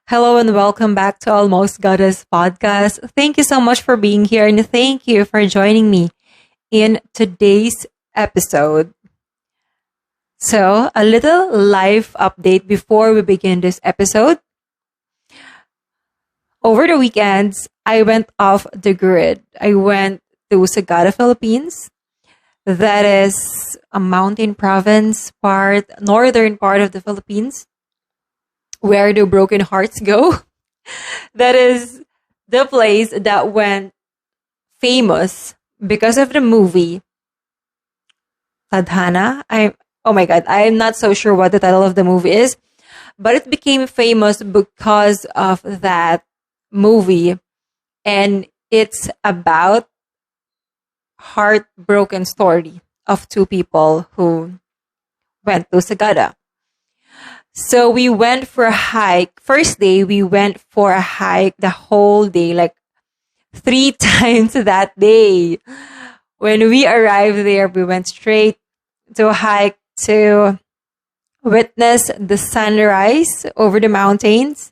Hello and welcome back to Almost Goddess podcast. Thank you so much for being here and thank you for joining me in today's episode. So, a little life update before we begin this episode. Over the weekends, I went off the grid. I went to Sagada, Philippines. That is a mountain province northern part of the Philippines, where the broken hearts go. That is the place that went famous because of the movie Tadhana. Oh my god, I'm not so sure what the title of the movie is, but it became famous because of that movie, and it's about heartbroken story of two people who went to Sagada. So we went for a hike. First day, we went for a hike the whole day, like 3 times that day. When we arrived there, we went straight to a hike to witness the sunrise over the mountains,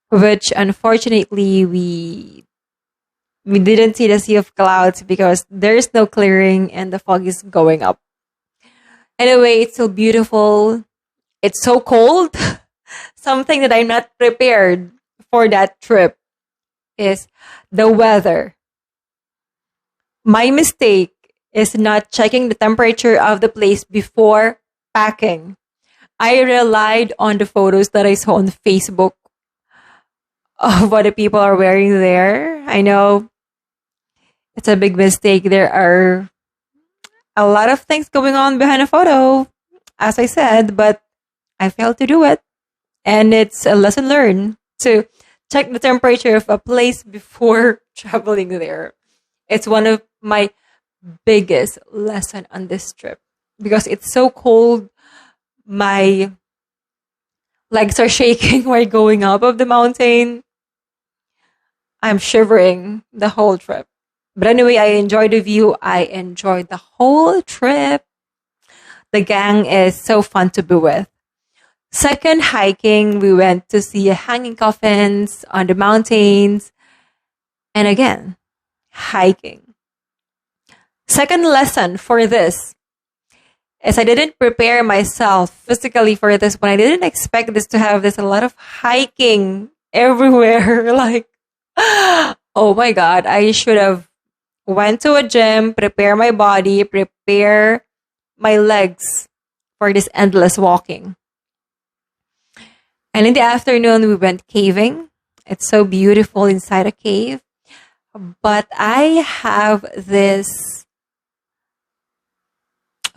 which unfortunately we didn't see the sea of clouds because there's no clearing and the fog is going up. Anyway, it's so beautiful. It's so cold. Something that I'm not prepared for that trip is the weather. My mistake is not checking the temperature of the place before packing. I relied on the photos that I saw on Facebook of what the people are wearing there. I know it's a big mistake. There are a lot of things going on behind a photo, as I said, but I failed to do it. And it's a lesson learned to check the temperature of a place before traveling there. It's one of my biggest lesson on this trip because it's so cold. My legs are shaking while going up of the mountain. I'm shivering the whole trip. But anyway, I enjoyed the view. I enjoyed the whole trip. The gang is so fun to be with. Second hiking, we went to see hanging coffins on the mountains. And again, hiking. Second lesson for this is I didn't prepare myself physically for this one. I didn't expect this to have a lot of hiking everywhere. Like, oh my God, I should have went to a gym, prepare my body, prepare my legs for this endless walking. And in the afternoon, we went caving. It's so beautiful inside a cave. But I have this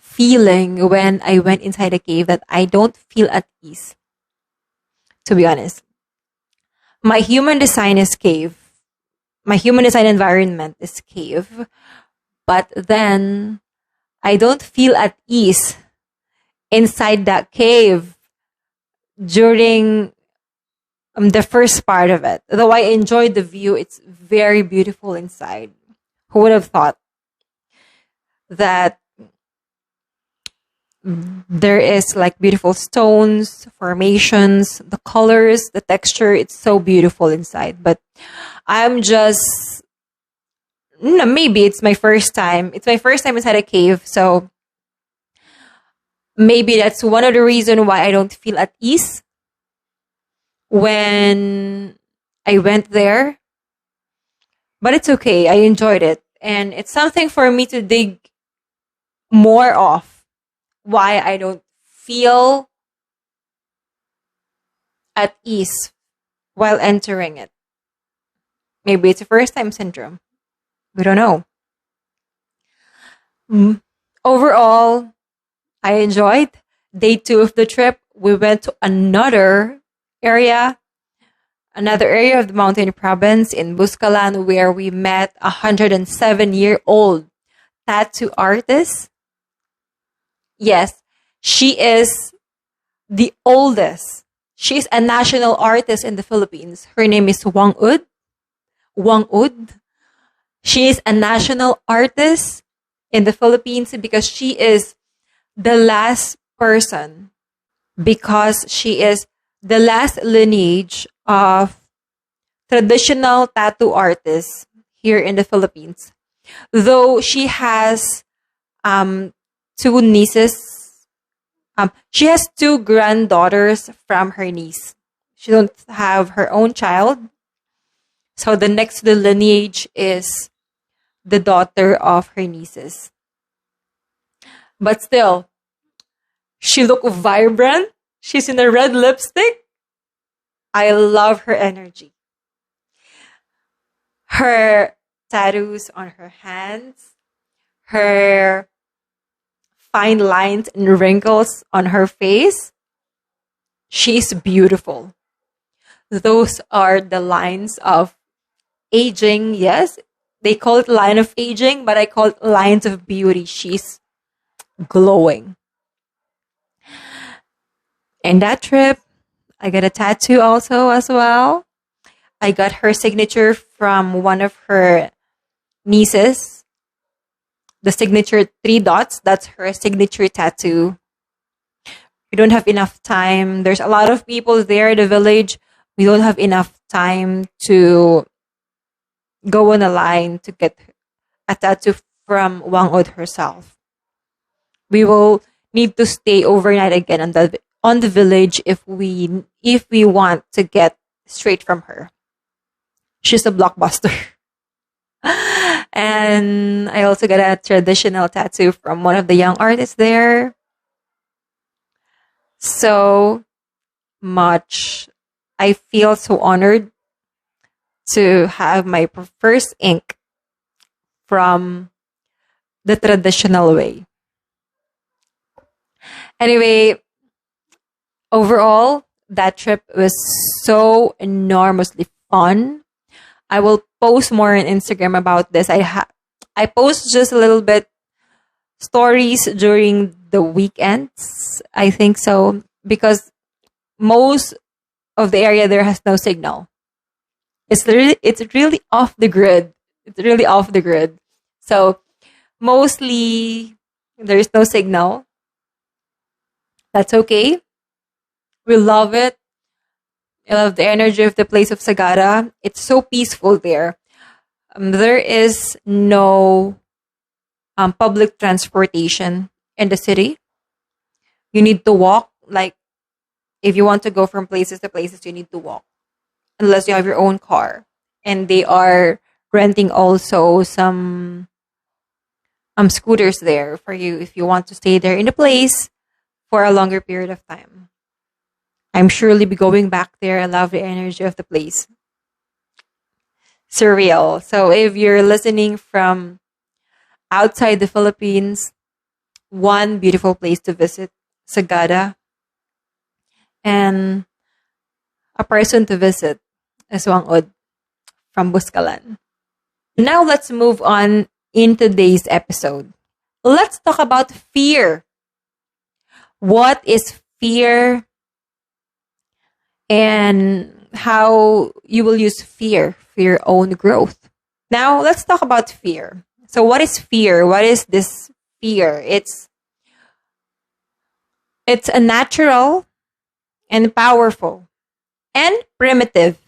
feeling when I went inside a cave that I don't feel at ease. To be honest. My human design is cave. My human design environment is cave. But then I don't feel at ease inside that cave during the first part of it. Though I enjoyed the view, it's very beautiful inside. Who would have thought that there is like beautiful stones, formations, the colors, the texture, it's so beautiful inside. But I'm just, maybe it's my first time. It's my first time inside a cave, so maybe that's one of the reasons why I don't feel at ease when I went there. But it's okay. I enjoyed it. And it's something for me to dig more of why I don't feel at ease while entering it. Maybe it's a first time syndrome. We don't know. Overall, I enjoyed day 2 of the trip. We went to another area of the mountain province in Buscalan, where we met a 107-year-old tattoo artist. Yes, she is the oldest. She's a national artist in the Philippines. Her name is Wang Ud. Wang Ud. She is a national artist in the Philippines because she is the last person, because she is the last lineage of traditional tattoo artist here in the Philippines. Though she has two nieces, she has two granddaughters from her niece. She don't have her own child, so the next to the lineage is the daughter of her nieces. But still, she look vibrant. She's in a red lipstick. I love her energy. Her tattoos on her hands, her fine lines and wrinkles on her face. She's beautiful. Those are the lines of aging. Yes, they call it line of aging, but I call it lines of beauty. She's glowing. And that trip, I got a tattoo also as well. I got her signature from one of her nieces. The signature 3 dots, that's her signature tattoo. We don't have enough time. There's a lot of people there in the village. We don't have enough time to go on a line to get a tattoo from Wangod herself. We will need to stay overnight again on the village if we want to get straight from her. She's a blockbuster. And I also got a traditional tattoo from one of the young artists there. So much. I feel so honored to have my first ink from the traditional way. Anyway, overall, that trip was so enormously fun. I will post more on Instagram about this. I post just a little bit stories during the weekends. I think so because most of the area there has no signal. It's really off the grid. It's really off the grid. So mostly there is no signal. That's okay. We love it. I love the energy of the place of Sagara. It's so peaceful there. There is no public transportation in the city. You need to walk. Like, if you want to go from places to places, you need to walk. Unless you have your own car. And they are renting also some scooters there for you if you want to stay there in the place for a longer period of time. I'm surely be going back there. I love the energy of the place. Surreal. So if you're listening from outside the Philippines, one beautiful place to visit, Sagada. And a person to visit is Wangod from Buscalan. Now let's move on in today's episode. Let's talk about fear. What is fear? And how you will use fear for your own growth. Now, let's talk about fear. So, what is fear? What is this fear? It's a natural and powerful and primitive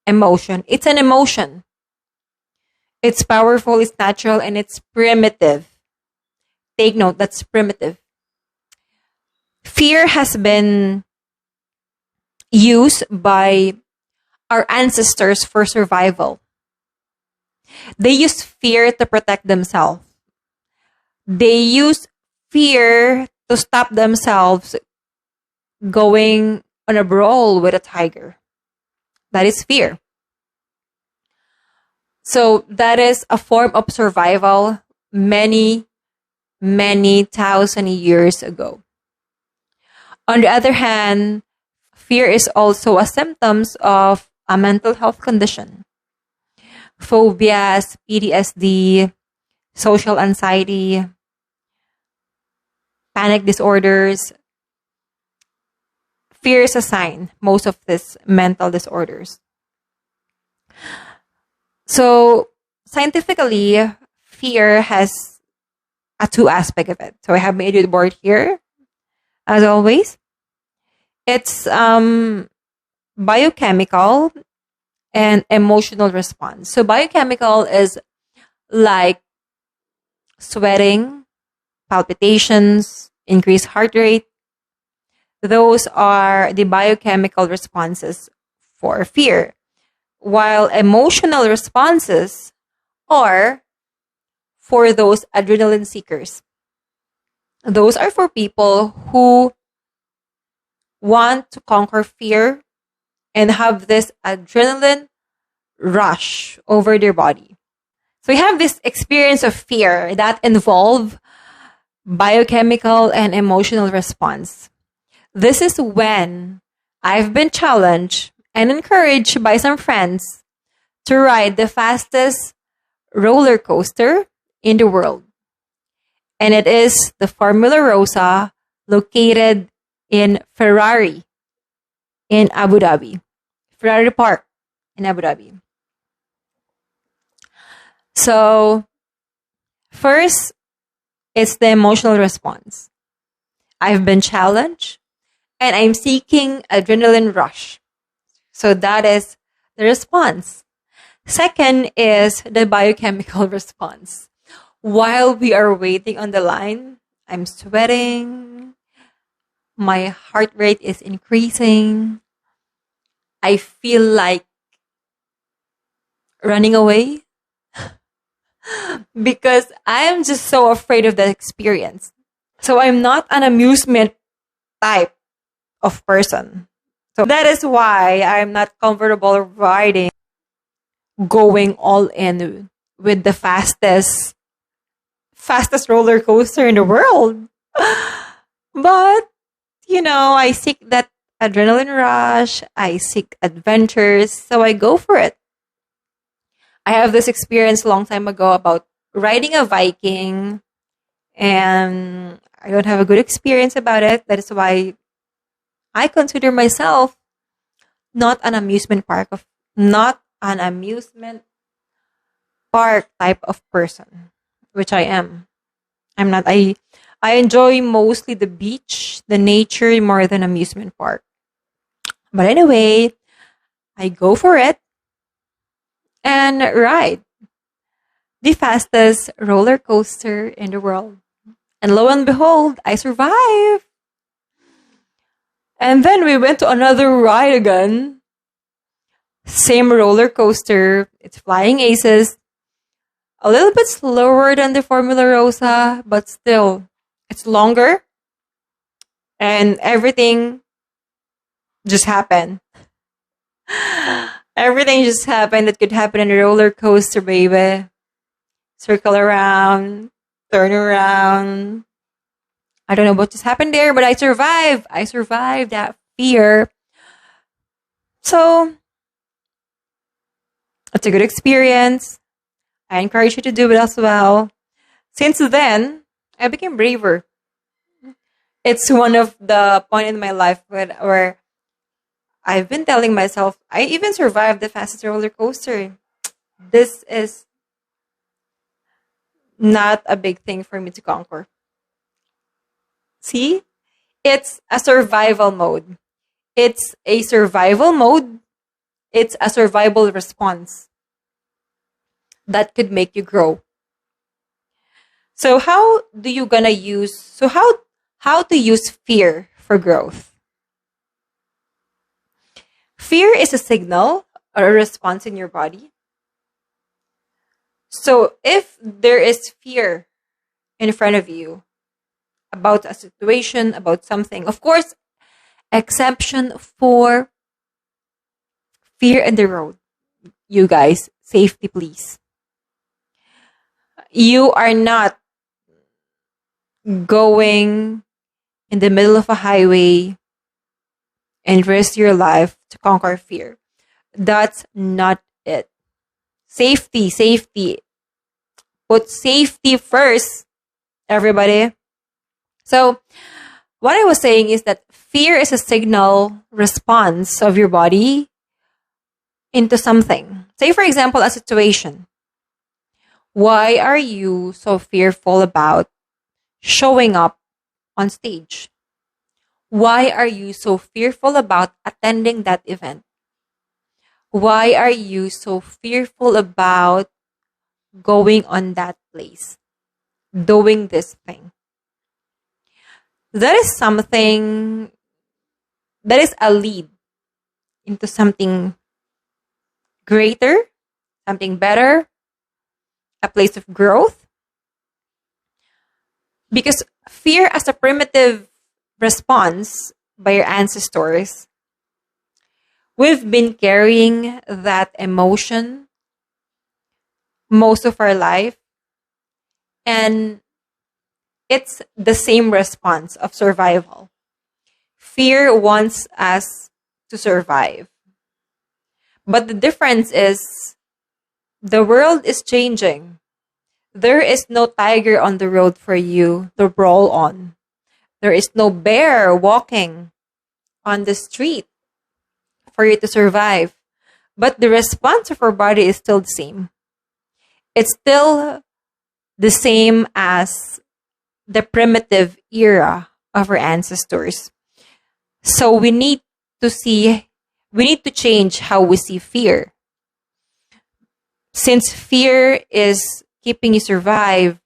emotion. It's an emotion. It's powerful, it's natural, and it's primitive. Take note, that's primitive. Fear has been used by our ancestors for survival. They use fear to protect themselves. They use fear to stop themselves going on a brawl with a tiger. That is fear. So that is a form of survival many, many thousand years ago. On the other hand, fear is also a symptoms of a mental health condition. Phobias, PTSD, social anxiety, panic disorders. Fear is a sign, most of these mental disorders. So, scientifically, fear has a two aspect of it. So I have made you the board here, as always. It's biochemical and emotional response. So biochemical is like sweating, palpitations, increased heart rate. Those are the biochemical responses for fear. While emotional responses are for those adrenaline seekers. Those are for people who want to conquer fear and have this adrenaline rush over their body. So we have this experience of fear that involve biochemical and emotional response. This is when I've been challenged and encouraged by some friends to ride the fastest roller coaster in the world. And it is the Formula Rosa located in Ferrari in Abu Dhabi. Ferrari Park in Abu Dhabi. So, first, it's the emotional response. I've been challenged and I'm seeking adrenaline rush. So that is the response. Second is the biochemical response. While we are waiting on the line, I'm sweating. My heart rate is increasing. I feel like running away because I am just so afraid of the experience. So I'm not an amusement type of person. So that is why I'm not comfortable riding, going all in with the fastest roller coaster in the world. But, I seek that adrenaline rush. I seek adventures. So I go for it. I have this experience a long time ago about riding a Viking, and I don't have a good experience about it. That is why I consider myself not an amusement park type of person, which I am. I'm not. I enjoy mostly the beach, the nature more than amusement park. But anyway, I go for it and ride the fastest roller coaster in the world. And lo and behold, I survive. And then we went to another ride again. Same roller coaster. It's Flying Aces. A little bit slower than the Formula Rosa, but still, it's longer. And everything just happened. Everything just happened that could happen in a roller coaster, baby. Circle around, turn around. I don't know what just happened there, but I survived. I survived that fear. So, it's a good experience. I encourage you to do it as well. Since then, I became braver. It's one of the point in my life where I've been telling myself, I even survived the fastest roller coaster. This is not a big thing for me to conquer. See? It's a survival mode. It's a survival mode. It's a survival response that could make you grow. So how to use fear for growth? Fear is a signal or a response in your body. So if there is fear in front of you about a situation, about something, of course, exception for fear in the road. You guys, safety please. You are not going in the middle of a highway and risk your life to conquer fear. That's not it. Safety. Put safety first, everybody. So, what I was saying is that fear is a signal response of your body into something. Say, for example, a situation. Why are you so fearful about showing up on stage? Why are you so fearful about attending that event? Why are you so fearful about going on that place, doing this thing? That is something that is a lead into something greater, something better, a place of growth. Because fear, as a primitive response by your ancestors, we've been carrying that emotion most of our life. And it's the same response of survival. Fear wants us to survive. But the difference is the world is changing. There is no tiger on the road for you to brawl on. There is no bear walking on the street for you to survive. But the response of our body is still the same. It's still the same as the primitive era of our ancestors. So we need to change how we see fear. Since fear is keeping you survive,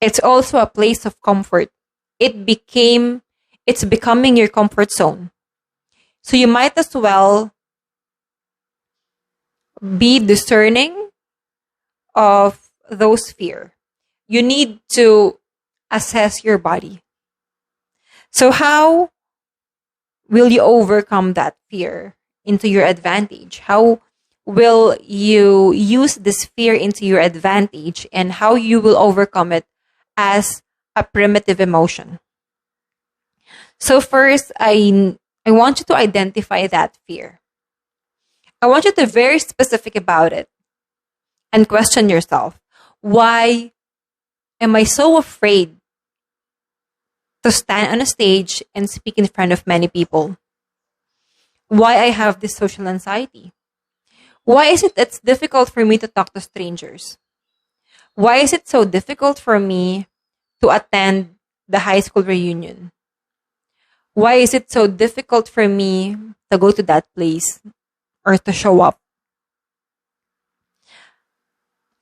it's also a place of comfort. It's becoming your comfort zone. So you might as well be discerning of those fear. You need to assess your body. So how will you overcome that fear into your advantage? How will you use this fear into your advantage, and how you will overcome it as a primitive emotion? So first, I want you to identify that fear. I want you to be very specific about it and question yourself. Why am I so afraid to stand on a stage and speak in front of many people? Why I have this social anxiety? Why is it it's difficult for me to talk to strangers? Why is it so difficult for me to attend the high school reunion? Why is it so difficult for me to go to that place or to show up?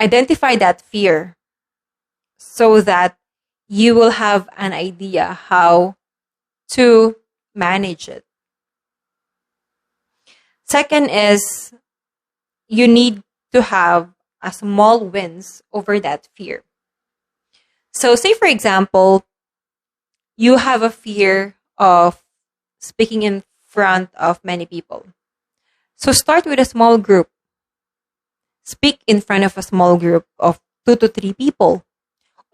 Identify that fear so that you will have an idea how to manage it. Second is you need to have a small wins over that fear. So say, for example, you have a fear of speaking in front of many people. So start with a small group. Speak in front of a small group of 2 to 3 people.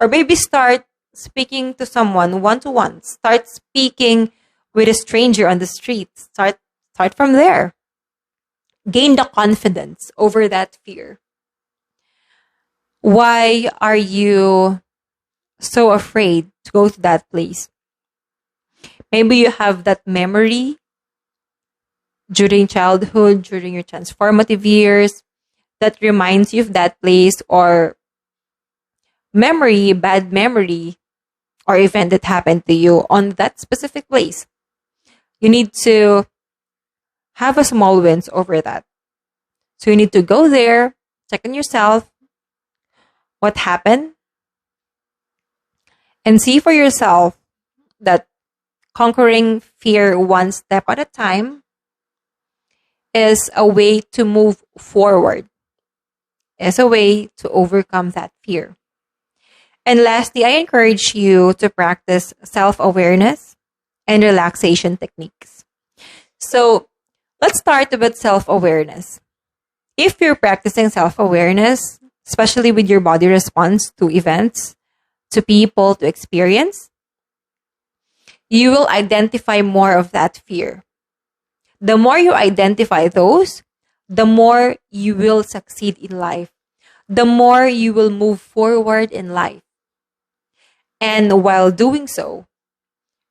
Or maybe start speaking to someone one-to-one. Start speaking with a stranger on the street. Start from there. Gain the confidence over that fear. Why are you so afraid to go to that place? Maybe you have that memory during childhood, during your transformative years, that reminds you of that place, or bad memory, or event that happened to you on that specific place. You need to have a small wins over that. So you need to go there, check on yourself, what happened, and see for yourself that conquering fear one step at a time is a way to move forward, is a way to overcome that fear. And lastly, I encourage you to practice self-awareness and relaxation techniques. So let's start with self-awareness. If you're practicing self-awareness, especially with your body response to events, to people, to experience, you will identify more of that fear. The more you identify those, the more you will succeed in life. The more you will move forward in life. And while doing so,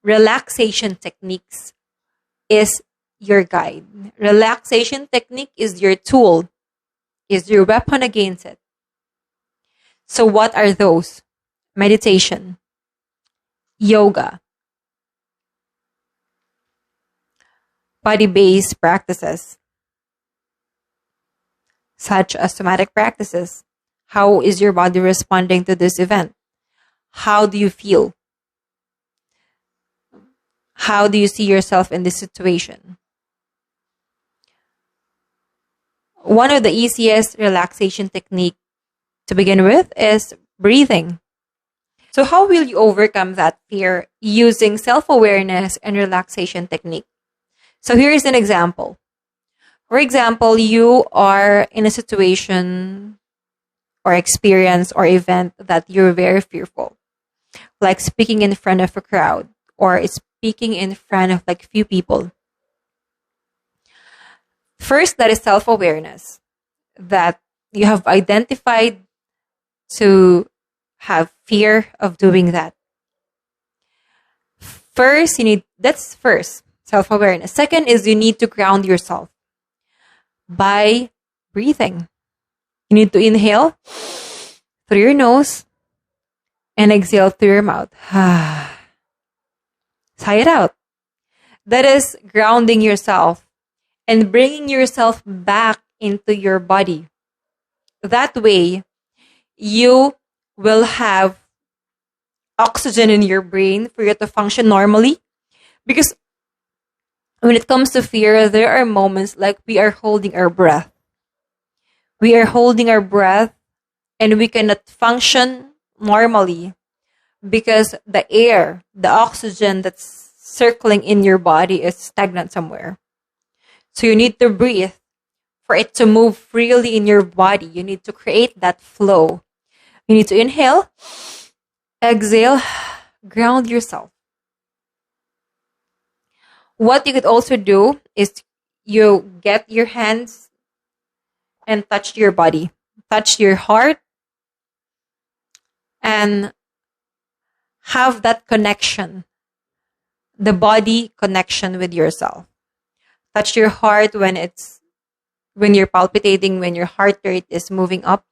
relaxation techniques is your guide. Relaxation technique is your tool, is your weapon against it. So what are those? Meditation, yoga, body-based practices, such as somatic practices. How is your body responding to this event? How do you feel? How do you see yourself in this situation? One of the easiest relaxation technique to begin with is breathing. So how will you overcome that fear using self-awareness and relaxation technique? So here is an example. For example, you are in a situation or experience or event that you're very fearful, like speaking in front of a crowd or speaking in front of like few people. First, that is self-awareness, that you have identified to have fear of doing that. First, that's first, self-awareness. Second is you need to ground yourself by breathing. You need to inhale through your nose and exhale through your mouth. Sigh it out. That is grounding yourself and bringing yourself back into your body. That way, you will have oxygen in your brain for you to function normally. Because when it comes to fear, there are moments like we are holding our breath. We are holding our breath and we cannot function normally because the air, the oxygen that's circling in your body is stagnant somewhere. So you need to breathe for it to move freely in your body. You need to create that flow. You need to inhale, exhale, ground yourself. What you could also do is you get your hands and touch your body, touch your heart, and have that connection, the body connection with yourself. Touch your heart when you're palpitating, when your heart rate is moving up.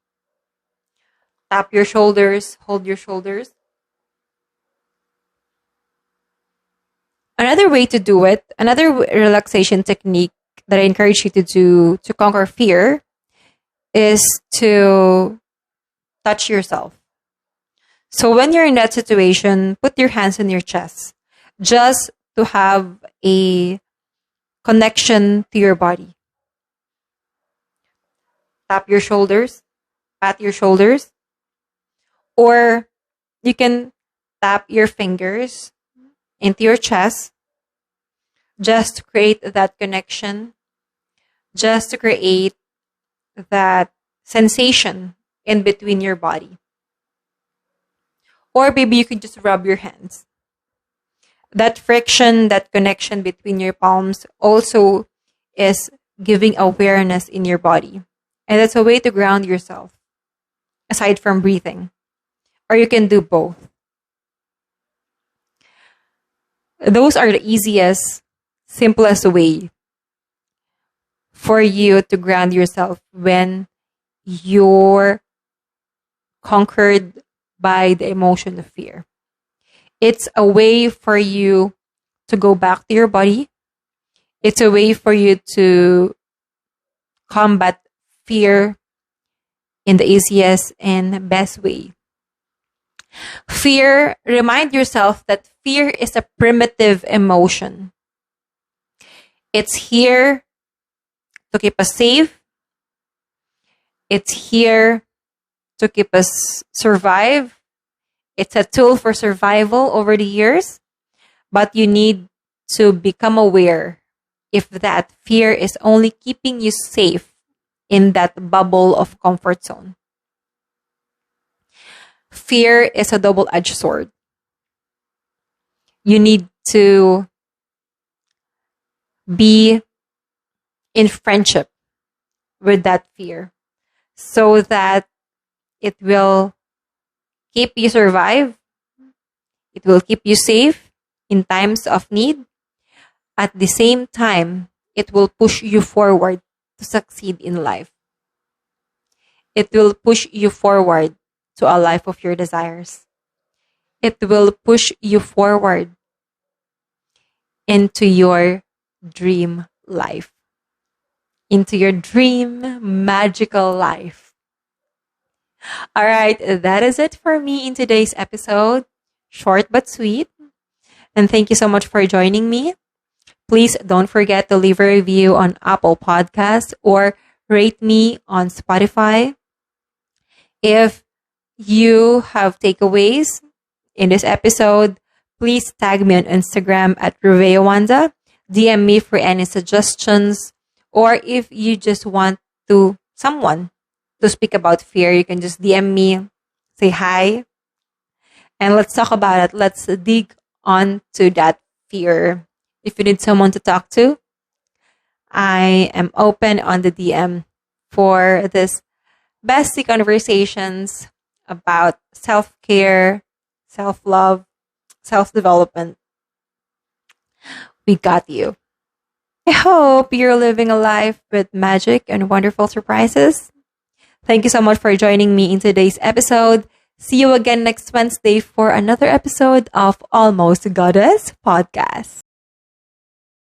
Tap your shoulders, hold your shoulders. Another way to do it, another relaxation technique that I encourage you to do to conquer fear is to touch yourself. So when you're in that situation, put your hands on your chest just to have a connection to your body. Tap your shoulders, pat your shoulders, or you can tap your fingers into your chest just to create that connection, just to create that sensation in between your body. Or maybe you can just rub your hands. That friction, that connection between your palms also is giving awareness in your body. And that's a way to ground yourself, aside from breathing. Or you can do both. Those are the easiest, simplest way for you to ground yourself when you're conquered by the emotion of fear. It's a way for you to go back to your body. It's a way for you to combat fear in the easiest and best way. Fear, remind yourself that fear is a primitive emotion. It's here to keep us safe. It's here to keep us survive. It's a tool for survival over the years, but you need to become aware if that fear is only keeping you safe in that bubble of comfort zone. Fear is a double-edged sword. You need to be in friendship with that fear so that it will keep you survive. It will keep you safe in times of need. At the same time, it will push you forward to succeed in life. It will push you forward to a life of your desires. It will push you forward into your dream life, into your dream magical life. All right, that is it for me in today's episode. Short but sweet. And thank you so much for joining me. Please don't forget to leave a review on Apple Podcasts or rate me on Spotify. If you have takeaways in this episode, please tag me on Instagram at RuveoWanda. DM me for any suggestions. Or if you just want someone to speak about fear, you can just DM me, say hi, and let's talk about it. Let's dig onto that fear. If you need someone to talk to, I am open on the DM for this bestie conversations about self-care, self-love, self-development. We got you. I hope you're living a life with magic and wonderful surprises. Thank you so much for joining me in today's episode. See you again next Wednesday for another episode of Almost Goddess Podcast.